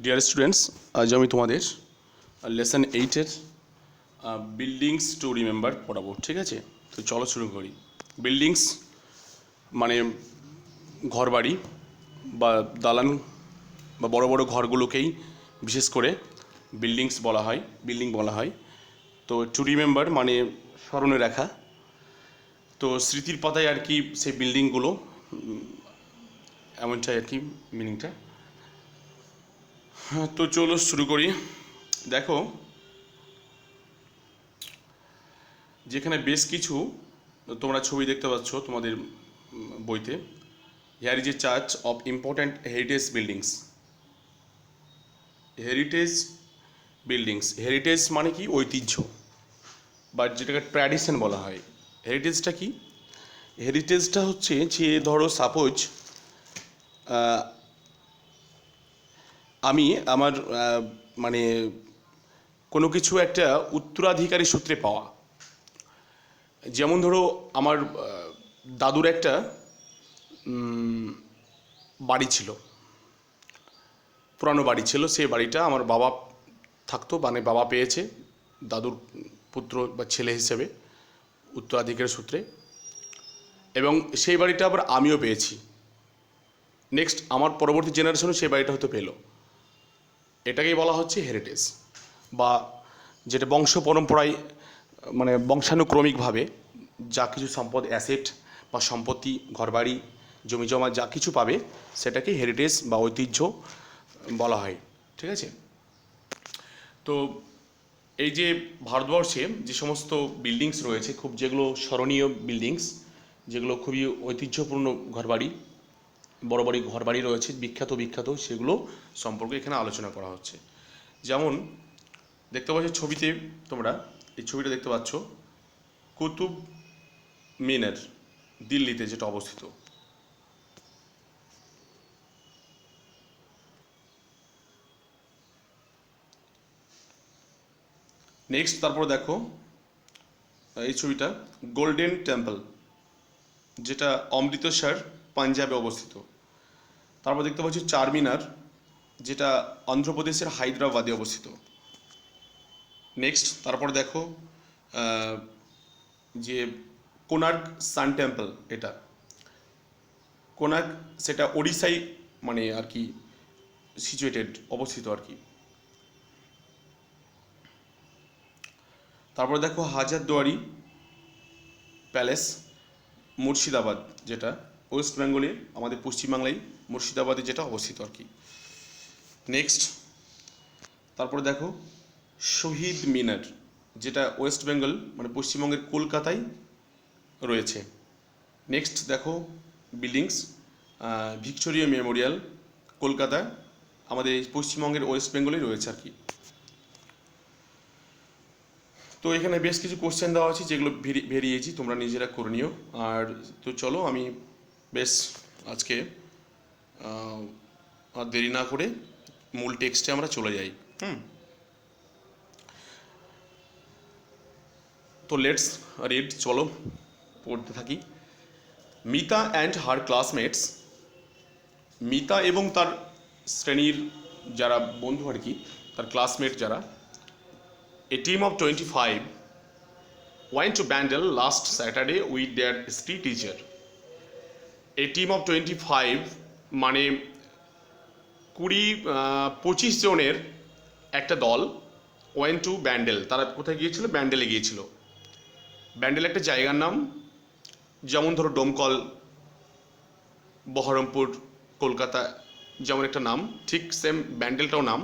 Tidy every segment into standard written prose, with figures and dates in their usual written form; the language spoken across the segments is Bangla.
ডিয়ার স্টুডেন্টস, আজ আমি তোমাদের লেসন 8-এর বিল্ডিংস টু রিমেম্বার পড়াবো। ঠিক আছে, তো চলো শুরু করি। বিল্ডিংস মানে ঘরবাড়ি বা দালান বা বড় বড় ঘরগুলোকেই বিশেষ করে বিল্ডিং বলা হয়। তো টু রিমেম্বার মানে স্মরণে রাখা, তো স্মৃতির পাতায় আর কি সেই বিল্ডিংগুলো, এমনটাই আর কি মিনিংটা। হ্যাঁ, তো চলো শুরু করি। দেখো, যেখানে বেশ কিছু তোমরা ছবি দেখতে পাচ্ছ তোমাদের বইতে। Here is a church of important heritage মানে কি? ঐতিহ্য বা যেটাকে ট্র্যাডিশন বলা হয়। হেরিটেজটা কি? হেরিটেজটা হচ্ছে যে, ধরো সাপোজ আমি আমার মানে কোনো কিছু একটা উত্তরাধিকারী সূত্রে পাওয়া। যেমন ধরো আমার দাদুর একটা বাড়ি ছিল, পুরানো বাড়ি ছিল। সেই বাড়িটা আমার বাবা থাকতো, মানে বাবা পেয়েছে দাদুর পুত্র বা ছেলে হিসেবে উত্তরাধিকারের সূত্রে, এবং সেই বাড়িটা আবার আমিও পেয়েছি। নেক্সট আমার পরবর্তী জেনারেশনও সেই বাড়িটা হয়তো পেলো। এটাকেই বলা হচ্ছে হেরিটেজ, বা যেটা বংশ পরম্পরায় মানে বংশানুক্রমিকভাবে যা কিছু সম্পদ, অ্যাসেট বা সম্পত্তি, ঘরবাড়ি, জমিজমা যা কিছু পাবে সেটাকে হেরিটেজ বা ঐতিহ্য বলা হয়। ঠিক আছে, তো এই যে ভারতবর্ষে যে সমস্ত বিল্ডিংস রয়েছে, খুব যেগুলো স্মরণীয় বিল্ডিংস, যেগুলো খুবই ঐতিহ্যপূর্ণ ঘরবাড়ি, বড় বড় ঘরবাড়ি রয়েছে বিখ্যাত, সেগুলো সম্পর্কে এখানে আলোচনা করা হচ্ছে। যেমন দেখতে পাচ্ছ ছবিতে, তোমরা এই ছবিটা দেখতে পাচ্ছ কুতুব মিনার, দিল্লিতে যেটা অবস্থিত। নেক্সট তারপর দেখো এই ছবিটা গোল্ডেন টেম্পল, যেটা অমৃতসর, পাঞ্জাবে অবস্থিত। তারপর দেখতে পাচ্ছি চারমিনার, যেটা অন্ধ্রপ্রদেশের হায়দ্রাবাদে অবস্থিত। নেক্সট তারপর দেখো যে কোনার্ক সান টেম্পল, এটা কোনার্ক, সেটা ওড়িশায় মানে আর কি সিচুয়েটেড, অবস্থিত আর কি। তারপর দেখো হাজারদুয়ারি প্যালেস, মুর্শিদাবাদ, যেটা ওয়েস্ট বেঙ্গলে, আমাদের পশ্চিমবাংলায় মুর্শিদাবাদে যেটা অবস্থিত আর কি। নেক্সট তারপরে দেখো শহীদ মিনার, যেটা ওয়েস্ট বেঙ্গল মানে পশ্চিমবঙ্গের কলকাতায় রয়েছে। নেক্সট দেখো বিল্ডিংস ভিক্টোরিয়া মেমোরিয়াল, কলকাতা, আমাদের পশ্চিমবঙ্গের ওয়েস্ট বেঙ্গলেই রয়েছে আর কি। তো এখানে বেশ কিছু কোশ্চেন দেওয়া আছে, যেগুলো ভেরিয়েছি, তোমরা নিজেরা করে নিও। আর তো চলো আমি বেশ আজকে আর দেরি না করে মূল টেক্সটে আমরা চলে যাই। তো লেটস রিড, চলো পড়তে থাকি। Mita and her classmates, Mita এবং তার শ্রেণীর যারা বন্ধু আর কি, তার ক্লাসমেট যারা, এ team of 25 went to Bandel last Saturday with their history teacher. A team of 25 মানে 25 জনের একটা দল, ওয়েন্ট টু ব্যান্ডেল, তারা কোথায় গিয়েছিল? ব্যান্ডেলে গিয়েছিল। ব্যান্ডেল একটা জায়গার নাম, যেমন ধরো ডোমকল, বহরমপুর, কলকাতা যেমন একটা নাম, ঠিক সেম ব্যান্ডেলটাও নাম।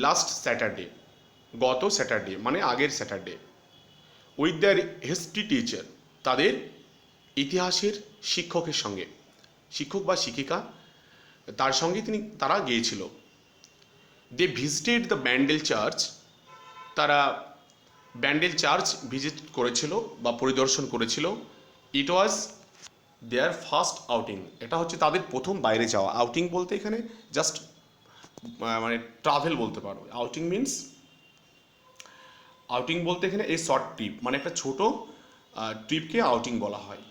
লাস্ট স্যাটারডে, গত স্যাটারডে মানে আগের Saturday. With their history teacher, তাদের ইতিহাসের শিক্ষকের সঙ্গে, শিক্ষক বা শিক্ষিকা, তার সঙ্গে তারা গিয়েছিল। They visited the Bandel church, তারা ব্যান্ডেল চার্চ ভিজিট করেছিল বা পরিদর্শন করেছিল। ইট ওয়াজ দেয়ার ফার্স্ট আউটিং, এটা হচ্ছে তাদের প্রথম বাইরে যাওয়া। আউটিং বলতে এখানে জাস্ট মানে ট্রাভেল বলতে পারো। আউটিং বলতে এখানে এই শর্ট ট্রিপ, মানে একটা ছোট ট্রিপকে আউটিং বলা হয়।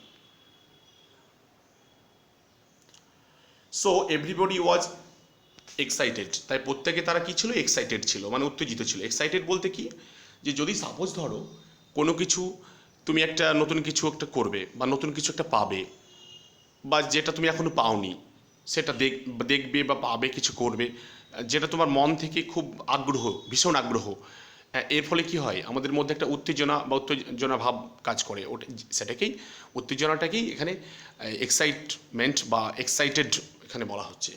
সো এভরিবডি ওয়াজ এক্সাইটেড, তাই প্রত্যেকে তারা কি ছিল, এক্সাইটেড ছিল, মানে উত্তেজিত ছিল। এক্সাইটেড বলতে কি, যে যদি সাপোজ ধরো কোনো কিছু তুমি একটা নতুন কিছু একটা করবে বা নতুন কিছু একটা পাবে, বা যেটা তুমি এখনো পাওনি সেটা দেখবে বা পাবে, কিছু করবে, যেটা তোমার মন থেকে খুব আগ্রহ, ভীষণ আগ্রহ, এর ফলে কি হয়, আমাদের মধ্যে একটা উত্তেজনা বা উত্তেজনা ভাব কাজ করে। ওটা সেটাকেই, উত্তেজনাটাকেই এখানে এক্সাইটমেন্ট বা এক্সাইটেড এখানে বলা হচ্ছে।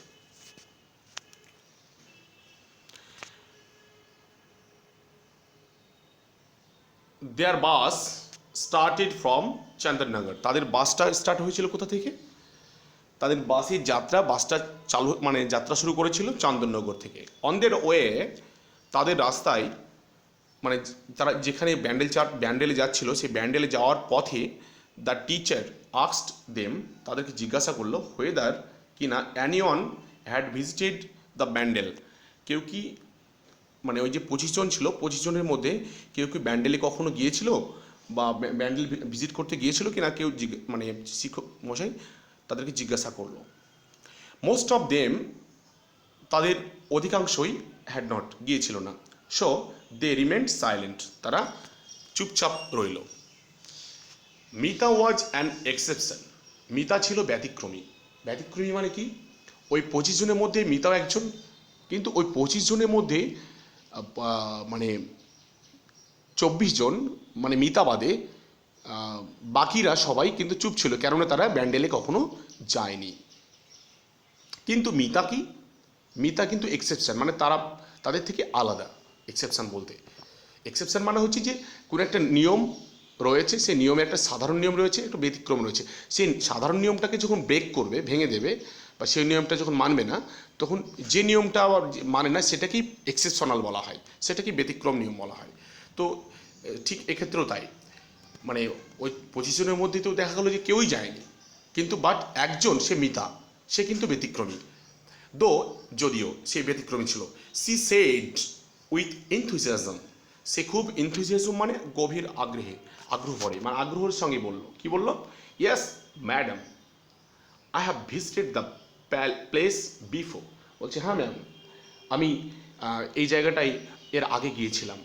দেয়ার বাস স্টার্টেড ফ্রম চন্দননগর, তাদের বাসটা স্টার্ট হয়েছিল কোথা থেকে, তাদের বাসটা চালু, মানে যাত্রা শুরু করেছিল চন্দননগর থেকে। অন দের ওয়ে, তাদের রাস্তায়, মানে তারা যেখানে ব্যান্ডেলে যাচ্ছিল, সেই ব্যান্ডেলে যাওয়ার পথে দ্য টিচার আস্কড দেম, তাদেরকে জিজ্ঞাসা করলো, হোয়েদার কিনা anyone had visited the Bandel, কেউ কি, মানে ওই যে 25 জন ছিল, 25 জনের মধ্যে কেউ কি ব্যান্ডেলে কখনো গিয়েছিল বা ব্যান্ডেল ভিজিট করতে গিয়েছিল কিনা, কেউ মানে শিক্ষক মশাই তাদেরকে জিজ্ঞাসা করলো। মোস্ট অফ দেম, তাদের অধিকাংশই হ্যাড নট, গিয়েছিল না। সো দে রিমেন্ড সাইলেন্ট, তারা চুপচাপ রইল। Mita was an exception, Mita ছিল ব্যতিক্রমী। ব্যতিক্রমী মানে কি, ওই 25 জনের মধ্যে মিতাও একজন, কিন্তু ওই 25 জনের মধ্যে মানে 24 জন, মানে মিতা বাদে বাকিরা সবাই কিন্তু চুপ ছিল, কেননা তারা ব্যান্ডেলে কখনো যায়নি। কিন্তু মিতা কি, মিতা কিন্তু এক্সেপশন, মানে তারা তাদের থেকে আলাদা। এক্সেপশন বলতে, এক্সেপশন মানে হচ্ছে যে কোনো একটা নিয়ম রয়েছে, সেই নিয়মে একটা সাধারণ নিয়ম রয়েছে, একটা ব্যতিক্রম রয়েছে, সেই সাধারণ নিয়মটাকে যখন ব্রেক করবে, ভেঙে দেবে, বা সেই নিয়মটা যখন মানবে না, তখন যে নিয়মটা আবার মানে না, সেটাকেই এক্সেপশনাল বলা হয়, সেটাকেই ব্যতিক্রম নিয়ম বলা হয়। তো ঠিক এক্ষেত্রেও তাই, মানে ওই 25 জনের মধ্যে তো দেখা গেলো যে কেউই যায়নি, কিন্তু বাট একজন, সে মিতা, সে কিন্তু ব্যতিক্রমী, দো, যদিও সে ব্যতিক্রমী ছিল। সি সেড উইথ এনথুজিয়াজম, সে খুব এনথুজিয়াজম মানে গভীর আগ্রহ পড়ে, মানে আগ্রহের সঙ্গে বলল, কি বলল, yes madam, I have visited the place before, বলছে হ্যাঁ ম্যাম, আমি এই জায়গাটায় এর আগে গিয়েছিলাম,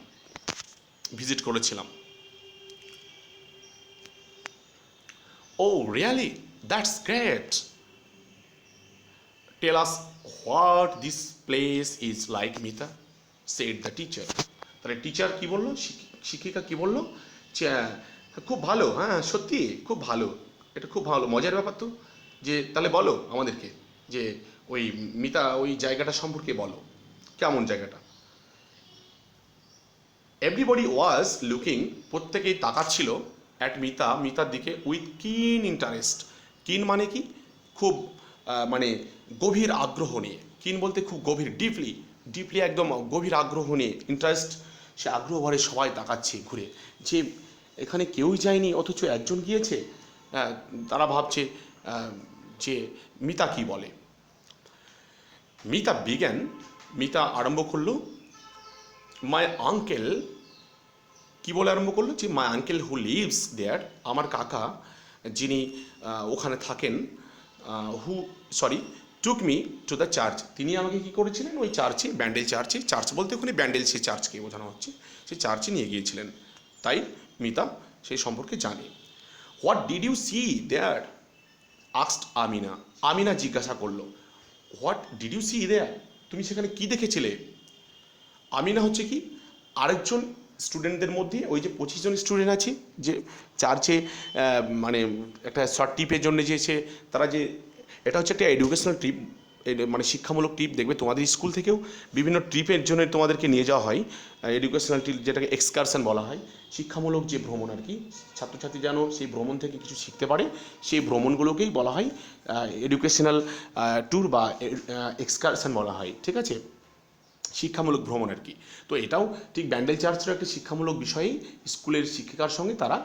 ভিজিট করেছিলাম। Oh really, that's great, tell us what this place is like Mita, said the teacher. তাহলে টিচার কি বললো, শিক্ষিকা কি বললো, যে খুব ভালো, হ্যাঁ সত্যি খুব ভালো, এটা খুব ভালো, মজার ব্যাপার তো, যে তাহলে বলো আমাদেরকে, যে ওই মিতা ওই জায়গাটা সম্পর্কে বলো, কেমন জায়গাটা। এভরিবডি ওয়াজ লুকিং, প্রত্যেকেই তাকাচ্ছিল, অ্যাট মিতা, মিতার দিকে, উইথ কিন ইন্টারেস্ট। কিন মানে কি, খুব মানে গভীর আগ্রহ নিয়ে, কিন বলতে খুব গভীর, ডিপলি একদম গভীর আগ্রহ নিয়ে, ইন্টারেস্ট, সে আগ্রহ ভরে সবাই তাকাচ্ছে ঘুরে, যে এখানে কেউই যায়নি অথচ একজন গিয়েছে। তারা ভাবছে যে মিতা কি বলে। মিতা বিজ্ঞান, মিতা আরম্ভ করলো, মাই আঙ্কেল, কি বলে আরম্ভ করলো, যে মাই আঙ্কেল হু লিভস দেয়ার, আমার কাকা যিনি ওখানে থাকেন, who sorry took me to the church, তিনি আমাকে কী করেছিলেন, ওই চার্চে, ব্যান্ডেল চার্চে, চার্চ বলতে ওখানে ব্যান্ডেল সে চার্চকে বোঝানো হচ্ছে, সেই চার্চে নিয়ে গিয়েছিলেন, তাই মিতা সেই সম্পর্কে জানে। What did you see there, asked Amina, Amina জিজ্ঞাসা করলো, what did you see there, তুমি সেখানে কী দেখেছিলে। আমিনা হচ্ছে কি, আরেকজন স্টুডেন্টদের মধ্যে, ওই যে 25 জন স্টুডেন্ট আছে যে চার্চে মানে একটা শর্ট ট্রিপের জন্য যে সে, তারা যে, এটা হচ্ছে একটা এডুকেশনাল ট্রিপ, মানে শিক্ষামূলক ট্রিপ, দেখবে তোমাদের স্কুল থেকেও বিভিন্ন ট্রিপের জন্য তোমাদেরকে নিয়ে যাওয়া হয়, এডুকেশনাল ট্রিপ, যেটাকে এক্সকারশন বলা হয়, শিক্ষামূলক যে ভ্রমণ আর কি, ছাত্রছাত্রী যেন সেই ভ্রমণ থেকে কিছু শিখতে পারে, সেই ভ্রমণগুলোকেই বলা হয় এডুকেশনাল ট্যুর বা এক্সকারশন বলা হয়, ঠিক আছে, শিক্ষামূলক ভ্রমণ আর কি। তো এটাও ঠিক ব্যান্ডেল চার্চের একটা শিক্ষামূলক বিষয়েই, স্কুলের শিক্ষিকার সঙ্গে তারা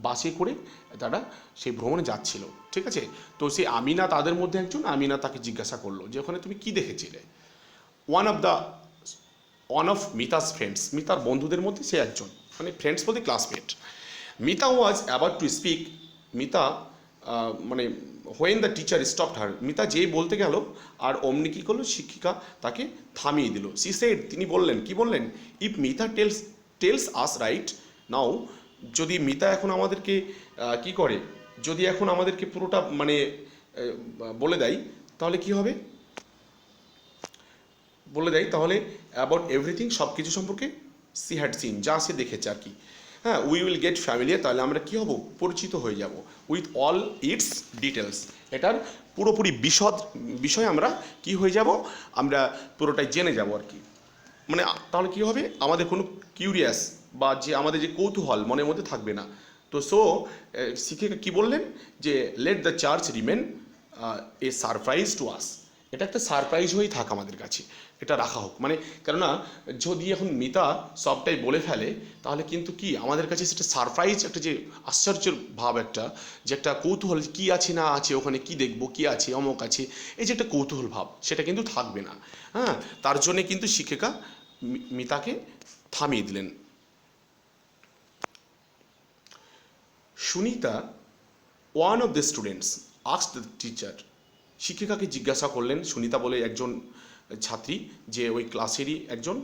বাসে করে তারা সেই ভ্রমণে যাচ্ছিল, ঠিক আছে। তো সেই আমিনা তাদের মধ্যে একজন, আমিনা তাকে জিজ্ঞাসা করলো যে ওখানে তুমি কী দেখেছিলে। ওয়ান অফ মিতাস ফ্রেন্ডস, মিতার বন্ধুদের মধ্যে সে একজন, মানে ফ্রেন্ডস বলতে classmate. Mita was about to speak, Mita মানে হোয়েন দ্য টিচার স্টপড হার, মিতা যেই বলতে গেল আর অমনি কী করলো, শিক্ষিকা তাকে থামিয়ে দিল। সি সেড, তিনি বললেন, কি বললেন, if Mita tells us right now, যদি মিতা এখন আমাদেরকে কি করে, যদি এখন আমাদেরকে পুরোটা মানে বলে দেয়, তাহলে কি হবে, বলে দেয় তাহলে অ্যাবাউট এভরিথিং, সব কিছু সম্পর্কে, সি হ্যাড সিন, যা সে দেখেছে আর কি। হ্যাঁ, উই উইল গেট ফ্যামিলিয়ার, তাহলে আমরা কী হব, পরিচিত হয়ে যাব, উইথ অল ইটস ডিটেলস, এটার পুরোপুরি বিষয় আমরা কি হয়ে যাব, আমরা পুরোটাই জেনে যাব আর কি। মানে তাহলে কি হবে, আমাদের কোনো কিউরিয়াস বা যে আমাদের যে কৌতূহল মনের মধ্যে থাকবে না। তো শিক্ষিকা কী বললেন, যে let the church remain A surprise to us, এটা একটা সারপ্রাইজ হয়েই থাক আমাদের কাছে, এটা রাখা হোক। মানে কেননা যদি এখন মিতা সবটাই বলে ফেলে, তাহলে কিন্তু কি আমাদের কাছে সেটা সারপ্রাইজ, একটা যে আশ্চর্যের ভাব, একটা যে একটা কৌতূহল, কী আছে না আছে ওখানে, কি দেখবো, কি আছে, অমুক আছে, এই যে একটা কৌতূহল ভাব, সেটা কিন্তু থাকবে না। হ্যাঁ, তার জন্যে কিন্তু শিক্ষিকা মিতাকে থামিয়ে দিলেন। Sunita, one of the students, asked the teacher, শিক্ষিকাকে জিজ্ঞাসা করলেন, সুনিতা বলে একজন ছাত্রী, যে ওই ক্লাসেরই একজন,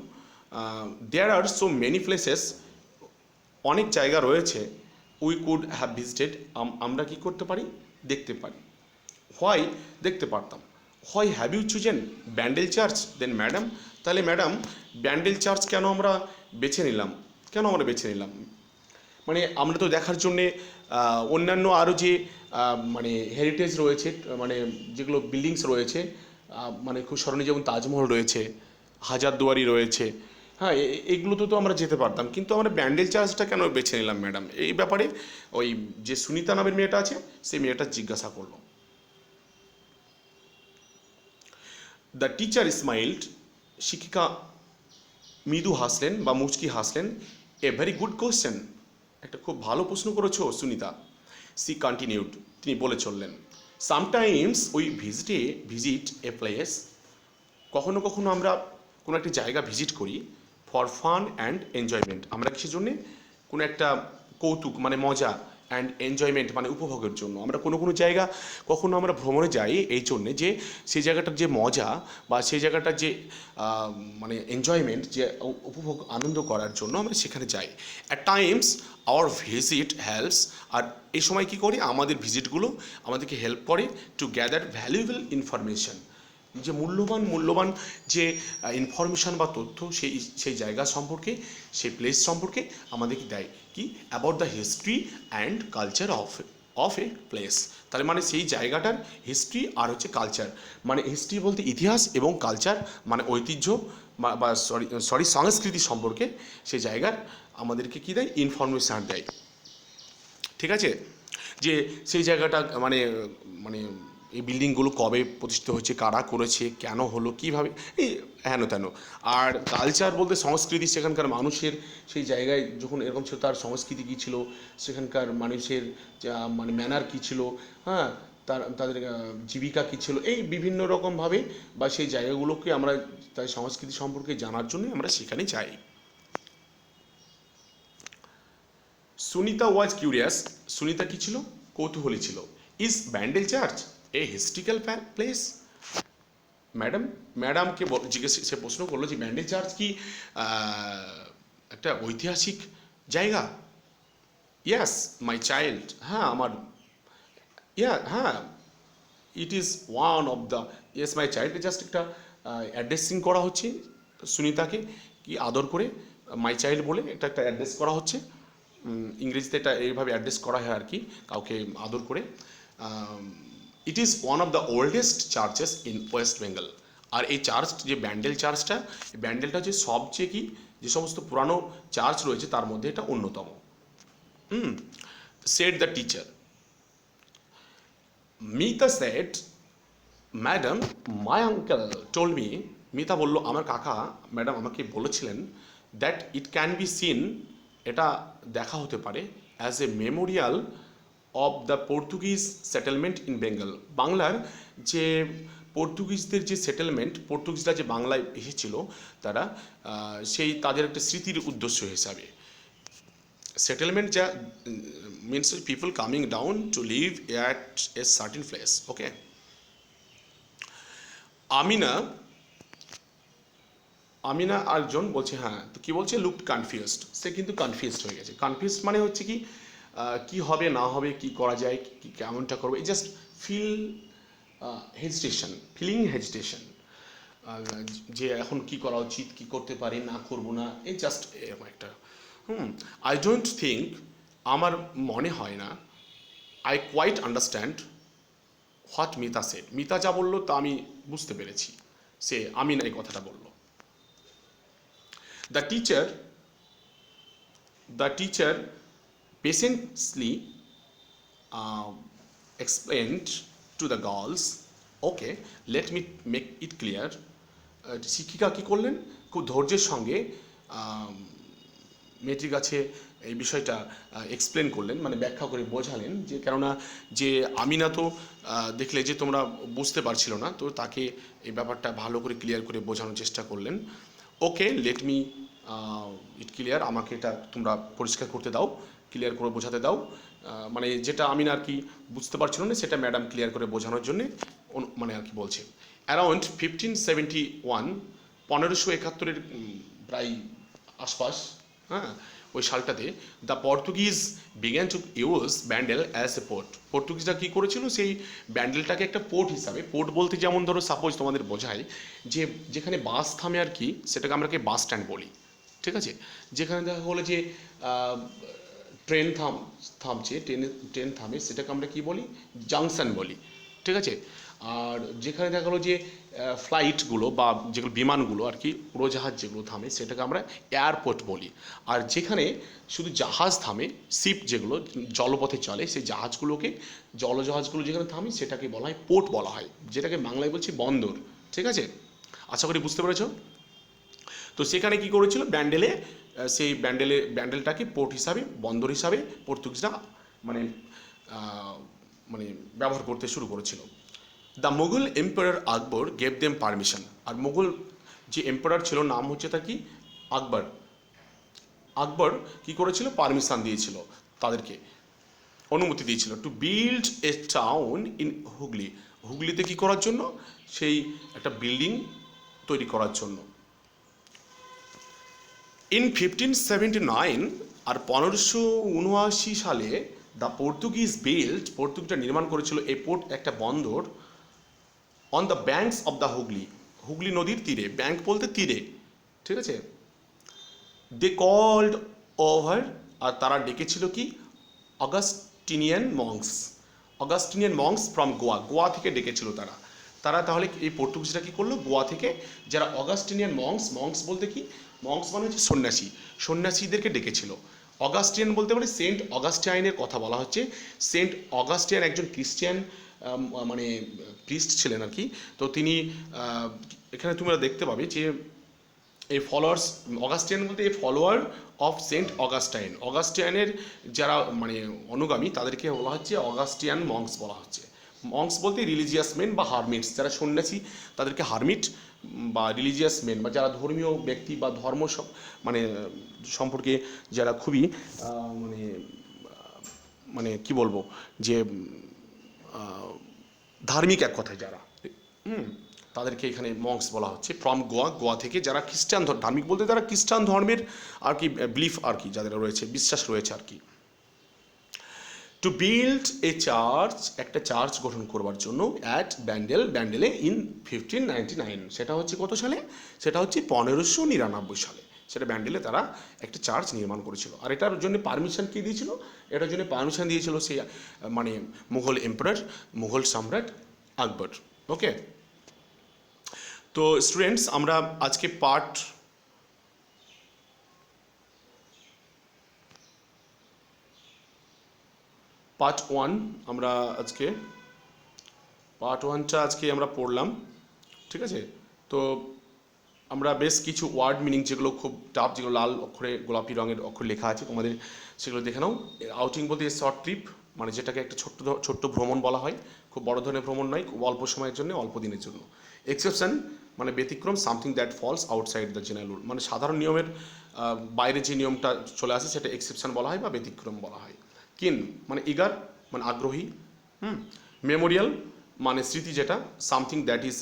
দেয়ার আর সো মেনি প্লেসেস, অনেক জায়গা রয়েছে, উই কুড হ্যাভ ভিজিটেড, আমরা কি করতে পারি, দেখতে পারি। হোয়াই, দেখতে পারতাম। Why have you chosen Bandel church then madam, তাহলে ম্যাডাম ব্যান্ডেল চার্চ কেন আমরা বেছে নিলাম, মানে আমরা তো দেখার জন্যে অন্যান্য আরও যে মানে হেরিটেজ রয়েছে, মানে যেগুলো বিল্ডিংস রয়েছে, মানে খুব স্মরণীয়, যেমন তাজমহল রয়েছে, হাজারদুয়ারি রয়েছে, হ্যাঁ, এগুলো তো আমরা যেতে পারতাম, কিন্তু আমরা ব্যান্ডেল চার্চটা কেন বেছে নিলাম ম্যাডাম, এই ব্যাপারে ওই যে সুনিতা নামের মেয়েটা আছে, সেই মেয়েটা জিজ্ঞাসা করলো। দ্য টিচার স্মাইল্ড, শিক্ষিকা মৃদু হাসলেন বা মুচকি হাসলেন। এ ভেরি গুড কোয়েশ্চেন, একটা খুব ভালো প্রশ্ন করেছো সুনিতা। সি কন্টিনিউড, তিনি বলে চললেন, sometimes we visit a place, কখনো কখনো আমরা কোনো একটা জায়গা ভিজিট করি, ফর ফান অ্যান্ড এনজয়মেন্ট, আমরা কিসের জন্যে, কোনো একটা কৌতুক মানে মজা, অ্যান্ড এনজয়মেন্ট মানে উপভোগের জন্য আমরা কোনো জায়গা কখনো আমরা ভ্রমণে যাই, এই জন্যে যে সেই জায়গাটার যে মজা বা সেই জায়গাটার যে মানে এনজয়মেন্ট, যে উপভোগ আনন্দ করার জন্য আমরা সেখানে যাই। At times our visit helps, আর এই সময় কী করি, আমাদের ভিজিটগুলো আমাদেরকে হেল্প করে টু গ্যাদার ভ্যালুয়েবল ইনফরমেশন, যে মূল্যবান যে ইনফরমেশান বা তথ্য সেই জায়গা সম্পর্কে, সেই প্লেস সম্পর্কে আমাদেরকে দেয়, কি about the history and culture of a place, তার মানে সেই জায়গাটার হিস্ট্রি আর হচ্ছে কালচার, মানে হিস্ট্রি বলতে ইতিহাস, এবং কালচার মানে ঐতিহ্য বা সংস্কৃতি সম্পর্কে সেই জায়গার আমাদেরকে কী দেয়, ইনফরমেশান দেয়। ঠিক আছে, যে সেই জায়গাটা মানে মানে এই বিল্ডিংগুলো কবে প্রতিষ্ঠিত হয়েছে, কারা করেছে, কেন হলো, কীভাবে, এই হেন তেন। আর কালচার বলতে সংস্কৃতি, সেখানকার মানুষের সেই জায়গায় যখন এরকম ছিল, তার সংস্কৃতি কী ছিল, সেখানকার মানুষের মানে ম্যানার কী ছিল, হ্যাঁ, তাদের জীবিকা কী ছিল, এই বিভিন্ন রকমভাবে বা সেই জায়গাগুলোকে আমরা তার সংস্কৃতি সম্পর্কে জানার জন্য আমরা সেখানে যাই। সুনিতা ওয়াজ কিউরিয়াস, সুনিতা কী ছিল, কৌতূহলী ছিল। Is Bandel church A historical place, ম্যাডামকে সে প্রশ্ন করলো যে ব্যান্ডেল চার্চ কি একটা ঐতিহাসিক জায়গা। ইয়াস মাই চাইল্ড, হ্যাঁ আমার, হ্যাঁ, ইট is one of the, yes my child, just একটা অ্যাড্রেসিং করা হচ্ছে সুনিতাকে, কি আদর করে মাই চাইল্ড বলে এটা একটা অ্যাড্রেস করা হচ্ছে, ইংরেজিতে এটা এইভাবে অ্যাড্রেস করা হয় আর কি, কাউকে আদর করে। It is one of the oldest churches in West Bengal, আর এই চার্চ যে ব্যান্ডেল চার্চটা, এই ব্যান্ডেলটা যে সবচেয়ে কি, যে সমস্ত পুরানো চার্চ রয়েছে তার মধ্যে এটা অন্যতম। Said the teacher, Mita said, madam my uncle told me, Mita বলল আমার কাকা ম্যাডাম আমাকে বলেছিলেন, that it can be seen, এটা দেখা হতে পারে, as a memorial of the Portuguese settlement in Bengal, বাংলার যে পর্তুগিজদের যে সেটেলমেন্ট, পর্তুগিজরা যে বাংলায় এসেছিল তারা, সেই তাদের একটা স্মৃতির উদ্দেশ্য হিসাবে। সেটেলমেন্ট যা means people coming down to live at a certain place. Okay, Amina Amina আরেকজন বলছে, হ্যাঁ তো কি বলছে, লুকড কনফিউজড, সে কিন্তু কনফিউজড হয়ে গেছে। কনফিউজড মানে হচ্ছে কি, কি হবে না হবে, কি করা যায়, কি কেমনটা করবো, এই just feel hesitation, feeling hesitation, যে এখন কি করা উচিত, কি করতে পারি, না করব না, এই জাস্ট এরকম একটা। আই ডোন্ট থিঙ্ক, আমার মনে হয় না, I quite understand what Mita said, Mita যা বললো তা আমি বুঝতে পেরেছি, সে আমি না এই কথাটা বললো। The teacher patiently uh, explained to the girls, okay, let me make it clear. শিক্ষিকা কী করলেন, খুব ধৈর্যের সঙ্গে মেয়েটির কাছে এই বিষয়টা এক্সপ্লেন করলেন, মানে ব্যাখ্যা করে বোঝালেন, যে কেননা যে আমিনা তো দেখলে যে তোমরা বুঝতে পারছিল না, তো তাকে এই ব্যাপারটা ভালো করে ক্লিয়ার করে বোঝানোর চেষ্টা করলেন। ওকে, লেট মি ইট ক্লিয়ার, আমাকে এটা তোমরা পরিষ্কার করতে দাও, ক্লিয়ার করে বোঝাতে দাও, মানে যেটা আমি আর কি বুঝতে পারছিল না সেটা ম্যাডাম ক্লিয়ার করে বোঝানোর জন্যে মানে আর কি বলছে। অ্যারাউন্ড 1571, 1571 প্রায় আশপাশ, হ্যাঁ ওই সালটাতে, the Portuguese began to use Bandel as a port. পর্তুগিজরা কী করেছিল, সেই ব্যান্ডেলটাকে একটা পোর্ট হিসাবে, পোর্ট বলতে যেমন ধরো সাপোজ তোমাদের বোঝায় যে যেখানে বাস থামে আর কি, সেটাকে আমরা বাস স্ট্যান্ড বলি, ঠিক আছে। যেখানে দেখা হলো যে ট্রেন থামছে, ট্রেন থামে, সেটাকে আমরা কি বলি, জাংশন বলি, ঠিক আছে। আর যেখানে দেখা গেলো যে ফ্লাইটগুলো বা যেগুলো বিমানগুলো আর কি, উড়োজাহাজ যেগুলো থামে, সেটাকে আমরা এয়ারপোর্ট বলি। আর যেখানে শুধু জাহাজ থামে, শিপ যেগুলো জলপথে চলে, সেই জাহাজগুলোকে, জলজাহাজগুলো যেখানে থামে সেটাকে বলা হয় পোর্ট বলা হয়, যেটাকে বাংলায় বলছি বন্দর, ঠিক আছে। আশা করি বুঝতে পেরেছো। তো সেখানে কি করেছিল, সেই ব্যান্ডেলটাকে পোর্ট হিসাবে, বন্দর হিসাবে পর্তুগিজরা মানে মানে ব্যবহার করতে শুরু করেছিল। The Mughal empire Akbar gave them permission. আর মুঘল যে এম্পায়ার ছিল, নাম হচ্ছে তার কি, আকবর। আকবর কি করেছিল, পারমিশন দিয়েছিল, তাদেরকে অনুমতি দিয়েছিল, to build a town in Hooghly. হুগলিতে কি করার জন্য, সেই একটা বিল্ডিং তৈরি করার জন্য। ইন 1579, আর 1579 সালে, দ্য পর্তুগিজরা নির্মাণ করেছিল এই পোর্ট, একটা বন্দর, on the banks of the Hooghly, Hooghly নদীর তীরে, ব্যাঙ্ক বলতে তীরে, ঠিক আছে। দে কল্ড ওভার, আর তারা ডেকেছিল কি, অগাস্টিনিয়ান মংস ফ্রম গোয়া থেকে ডেকেছিল তারা তাহলে এই পর্তুগিজরা কী করলো, গোয়া থেকে যারা অগাস্টিনিয়ান মংস বলতে কি, মংস মানে হচ্ছে সন্ন্যাসীদেরকে ডেকেছিল। অগাস্টিয়ান বলতে মানে সেন্ট অগাস্টাইনের কথা বলা হচ্ছে। সেন্ট অগাস্টিয়ান একজন খ্রিস্টিয়ান মানে প্রিস্ট ছিলেন আর কি। তো তিনি এখানে তোমরা দেখতে পাবে যে এই ফলোয়ার্স, অগাস্টিয়ান বলতে এই ফলোয়ার অফ সেন্ট অগাস্টাইনের যারা মানে অনুগামী, তাদেরকে বলা হচ্ছে অগাস্টিয়ান মংস বলা হচ্ছে। মংস বলতে রিলিজিয়াস মেন বা হারমিটস, যারা সন্ন্যাসী তাদেরকে হারমিট বা রিলিজিয়াস মেন, বা যারা ধর্মীয় ব্যক্তি বা ধর্ম মানে সম্পর্কে যারা খুবই মানে মানে কি বলবো, যে ধার্মিক এক কথায় যারা, তাদেরকে এখানে মংস বলা হচ্ছে। ফ্রম গোয়া থেকে যারা খ্রিস্টান ধার্মিক বলতে যারা খ্রিস্টান ধর্মের আর কি বিলিফ আর কি, যাদের রয়েছে, বিশ্বাস রয়েছে আর কি। টু বিল্ড এ চার্চ, একটা চার্চ গঠন করবার জন্য অ্যাট ব্যান্ডেলে ইন 1599, সেটা হচ্ছে কত সালে, সেটা হচ্ছে 1599 সালে, সেটা ব্যান্ডেলে তারা একটা চার্চ নির্মাণ করেছিল। আর এটার জন্য পারমিশন কে দিয়েছিল, এটার জন্য পারমিশন দিয়েছিল সেই মানে মুঘল সম্রাট আকবর। ওকে, তো স্টুডেন্টস, আমরা আজকে পার্ট 1 আমরা আজকে পার্ট 1টা আজকে আমরা পড়লাম, ঠিক আছে। তো আমরা বেশ কিছু ওয়ার্ড মিনিং যেগুলো খুব টাফ, যেগুলো লাল অক্ষরে গোলাপি রঙের অক্ষর লেখা আছে, তোমাদের সেগুলো দেখে নাও। আউটিং বলতে শর্ট ট্রিপ, মানে যেটাকে একটা ছোট্ট ভ্রমণ বলা হয়, খুব বড় ধরনের ভ্রমণ নয়, খুব অল্প সময়ের জন্য, অল্প দিনের জন্য। এক্সেপশন মানে ব্যতিক্রম, something that falls outside the general rule, মানে সাধারণ নিয়মের বাইরে যে নিয়মটা চলে আসে সেটা এক্সেপশন বলা হয় বা ব্যতিক্রম বলা হয়। কিন মানে ইগার মানে আগ্রহী, মেমোরিয়াল মানে স্মৃতি যেটা, something that is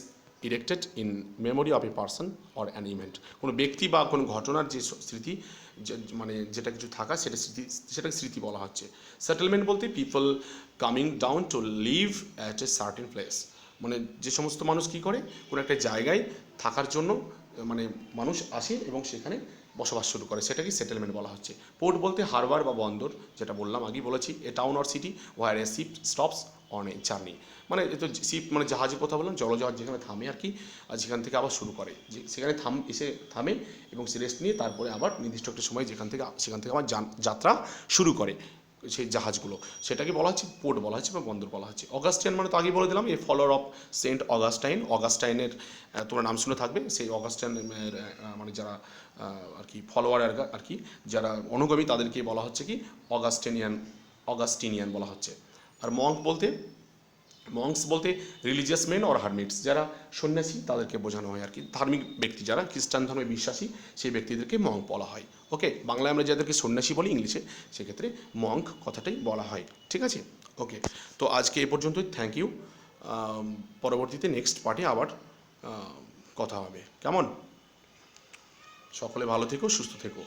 erected in memory of a person or an event, কোনো ব্যক্তি বা কোনো ঘটনার যে স্মৃতি মানে যেটা কিছু থাকা সেটা স্মৃতি, সেটাকে স্মৃতি বলা হচ্ছে। সেটেলমেন্ট বলতে people coming down to live at a certain place, মানে যে সমস্ত মানুষ কী করে কোনো একটা জায়গায় থাকার জন্য মানে মানুষ আসে এবং সেখানে বসবাস শুরু করে, সেটাকে সেটেলমেন্ট বলা হচ্ছে। পোর্ট বলতে হারবার বা বন্দর, যেটা বললাম আগেই বলেছি, a town or city where a ship stops on a journey, মানে এ তো শিপ মানে জাহাজের কথা বললাম, জলজাহাজ যেখানে থামে আর কি, আর যেখান থেকে আবার শুরু করে, যে সেখানে এসে থামে এবং সে রেস্ট নিয়ে তারপরে আবার নির্দিষ্ট একটা সময় সেখান থেকে আবার যাত্রা শুরু করে সেই জাহাজগুলো, সেটাকে বলা হচ্ছে পোর্ট বলা হচ্ছে বা বন্দর বলা হচ্ছে। অগাস্টিয়ান মানে তো আগেই বলে দিলাম, এই ফলোয়ার অফ সেন্ট অগাস্টাইন, অগাস্টাইনের তোমরা নাম শুনে থাকবে, সেই অগাস্টাইনের মানে যারা আর কি ফলোয়ার আর কি যারা অনুগামী তাদেরকে বলা হচ্ছে কি অগাস্টিনিয়ান বলা হচ্ছে। আর মঙ্কস বলতে রিলিজিয়াস মেন অর হারমিটস, যারা সন্ন্যাসী তাদেরকে বোঝানো হয় আর কি, ধার্মিক ব্যক্তি যারা খ্রিস্টান ধর্মে বিশ্বাসী সেই ব্যক্তিদেরকে মঙ্ক বলা হয়। ওকে, বাংলায় আমরা যাদেরকে সন্ন্যাসী বলি ইংলিশে, সেক্ষেত্রে মঙ্ক কথাটাই বলা হয়। ঠিক আছে, ওকে, তো আজকে এ পর্যন্তই, থ্যাংক ইউ। পরবর্তীতে নেক্সট পার্টে আবার কথা হবে, কেমন? সকলে ভালো থেকো, সুস্থ থেকো।